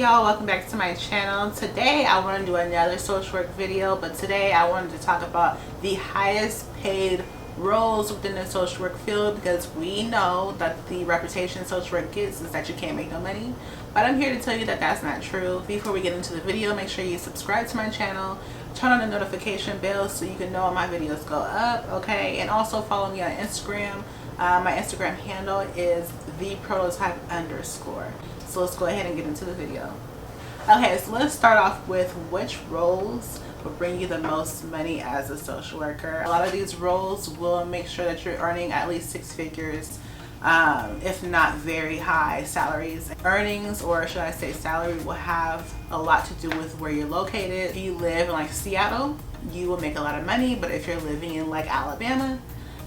Y'all, welcome back to my channel. Today I want to do another social work video, but today I wanted to talk about the highest paid roles within the social work field, because we know that the reputation social work gets is that you can't make no money. But I'm here to tell you that that's not true. Before we get into the video, make sure you subscribe to my channel, turn on the notification bell so you can know when my videos go up, okay? And also follow me on Instagram. My Instagram handle is @theprototype_. So let's go ahead and get into the video. Okay, so let's start off with which roles will bring you the most money as a social worker. A lot of these roles will make sure that you're earning at least 6 figures, if not very high salaries. Earnings, or should I say salary, will have a lot to do with where you're located. If you live in like Seattle, you will make a lot of money, but if you're living in like Alabama,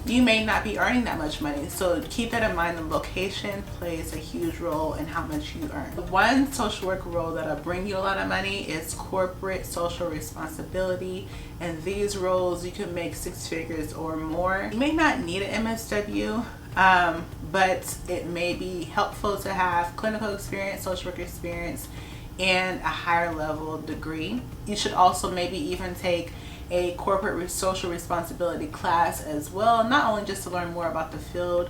you may not be earning that much money. So keep that in mind. The location plays a huge role in how much you earn. One social work role that'll bring you a lot of money is corporate social responsibility. And these roles, you can make 6 figures or more. You may not need an MSW, but it may be helpful to have clinical experience, social work experience, and a higher level degree. You should also maybe even take a corporate social responsibility class as well, not only just to learn more about the field,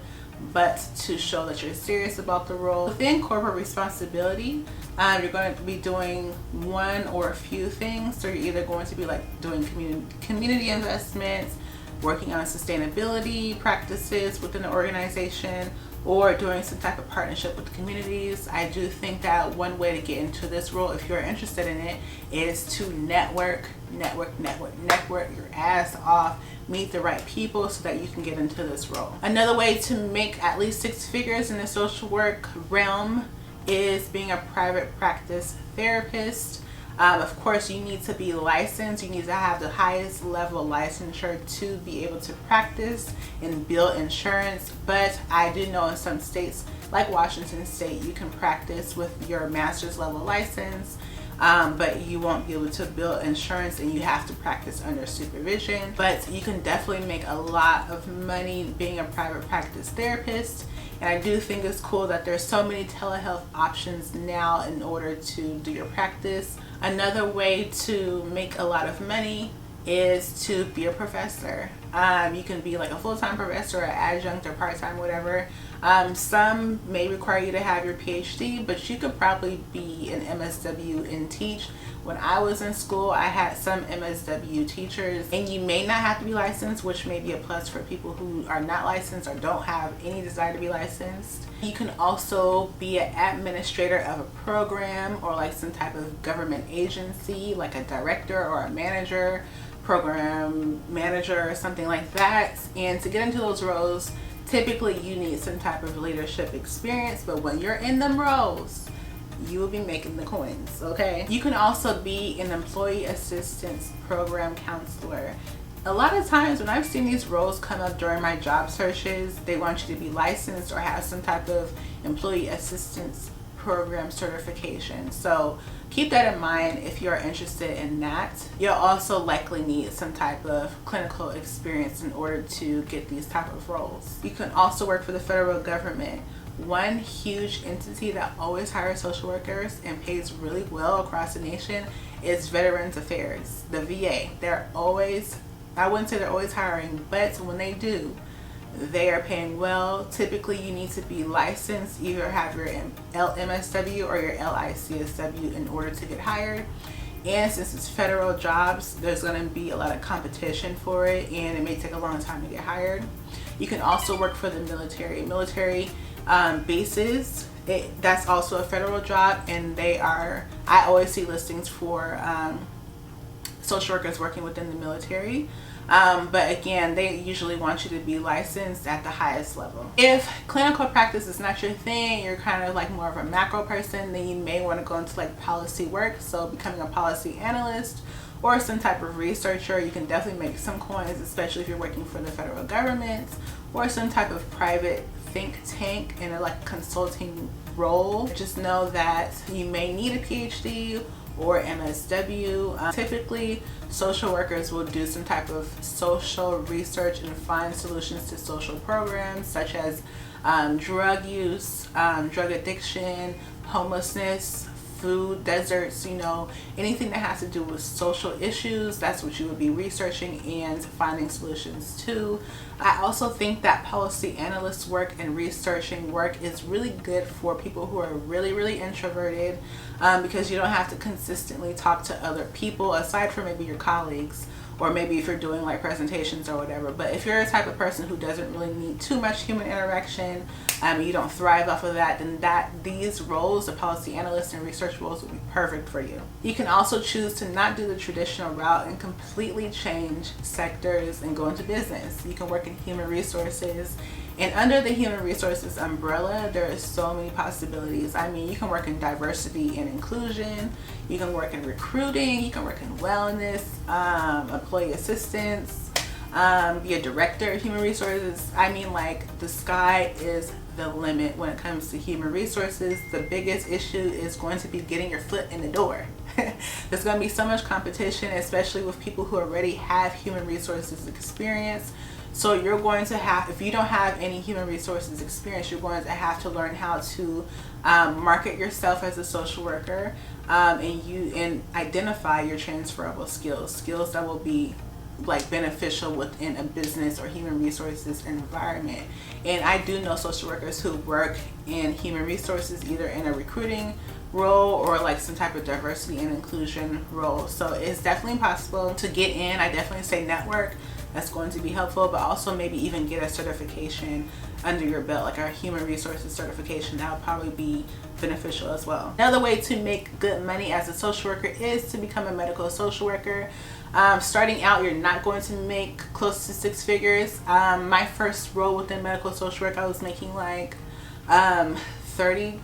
but to show that you're serious about the role. Within corporate responsibility, you're going to be doing one or a few things. So you're either going to be like doing community investments, working on sustainability practices within the organization, or doing some type of partnership with the communities. I do think that one way to get into this role, if you're interested in it, is to network your ass off, meet the right people so that you can get into this role. Another way to make at least 6 figures in the social work realm is being a private practice therapist. Of course, you need to be licensed. You need to have the highest level licensure to be able to practice and bill insurance. But I do know in some states, like Washington State, you can practice with your master's level license, but you won't be able to bill insurance, and you have to practice under supervision. But you can definitely make a lot of money being a private practice therapist. And I do think it's cool that there's so many telehealth options now in order to do your practice. Another way to make a lot of money is to be a professor. You can be like a full-time professor or adjunct or part-time, whatever. Some may require you to have your PhD, but you could probably be an MSW and teach. When I was in school, I had some MSW teachers, and you may not have to be licensed, which may be a plus for people who are not licensed or don't have any desire to be licensed. You can also be an administrator of a program or like some type of government agency, like a director or a manager, program manager or something like that. And to get into those roles, typically you need some type of leadership experience, but when you're in them roles, you will be making the coins, okay? You can also be an employee assistance program counselor. A lot of times when I've seen these roles come up during my job searches, they want you to be licensed or have some type of employee assistance program certification. So keep that in mind if you're interested in that. You'll also likely need some type of clinical experience in order to get these type of roles. You can also work for the federal government. One huge entity that always hires social workers and pays really well across the nation is Veterans Affairs, the VA. They're always, I wouldn't say they're always hiring, but when they do, they are paying well. Typically, you need to be licensed, either have your LMSW or your LICSW in order to get hired. And since it's federal jobs, there's going to be a lot of competition for it, and it may take a long time to get hired. You can also work for the military bases. That's also a federal job, and they are, I always see listings for social workers working within the military. But again, they usually want you to be licensed at the highest level. If clinical practice is not your thing, you're kind of like more of a macro person, then you may want to go into like policy work. So becoming a policy analyst or some type of researcher, you can definitely make some coins, especially if you're working for the federal government or some type of private think tank in a like consulting role. Just know that you may need a PhD or MSW. Typically, social workers will do some type of social research and find solutions to social programs such as drug use, drug addiction, homelessness, food deserts, you know, anything that has to do with social issues. That's what you would be researching and finding solutions to. I also think that policy analyst work and researching work is really good for people who are really introverted, because you don't have to consistently talk to other people aside from maybe your colleagues, or maybe if you're doing like presentations or whatever. But if you're a type of person who doesn't really need too much human interaction, you don't thrive off of that, then these roles, the policy analyst and research roles, will be perfect for you. You can also choose to not do the traditional route and completely change sectors and go into business. You can work in human resources, and under the human resources umbrella, there are so many possibilities. I mean, you can work in diversity and inclusion, you can work in recruiting, you can work in wellness, employee assistance, be a director of human resources. I mean, like, the sky is the limit when it comes to human resources. The biggest issue is going to be getting your foot in the door. There's going to be so much competition, especially with people who already have human resources experience. So you're going to have, if you don't have any human resources experience, you're going to have to learn how to market yourself as a social worker, and identify your transferable skills that will be like beneficial within a business or human resources environment. And I do know social workers who work in human resources, either in a recruiting role or like some type of diversity and inclusion role. So it's definitely possible to get in. I definitely say network. That's going to be helpful, but also maybe even get a certification under your belt, like our human resources certification. That would probably be beneficial as well. Another way to make good money as a social worker is to become a medical social worker. Starting out, you're not going to make close to 6 figures. My first role within medical social work, I was making like 32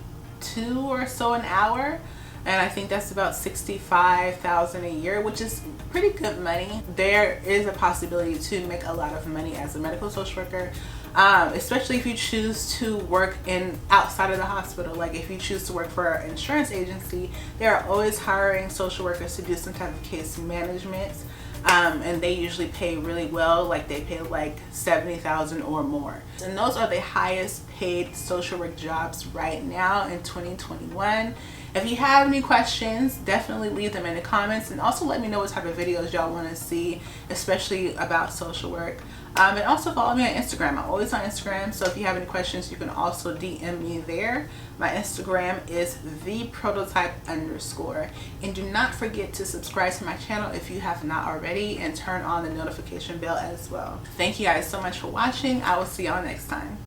or so an hour, and I think that's about $65,000 a year, which is pretty good money. There is a possibility to make a lot of money as a medical social worker, especially if you choose to work outside of the hospital. Like if you choose to work for an insurance agency, they are always hiring social workers to do some type of case management, and they usually pay really well. Like they pay like $70,000 or more, and those are the highest paid social work jobs right now in 2021. If you have any questions, definitely leave them in the comments, and also let me know what type of videos y'all want to see, especially about social work. And also follow me on Instagram. I'm always on Instagram, so if you have any questions, you can also DM me there. My Instagram is theprototype_, and do not forget to subscribe to my channel if you have not already, and turn on the notification bell as well. Thank you guys so much for watching. I will see y'all next time.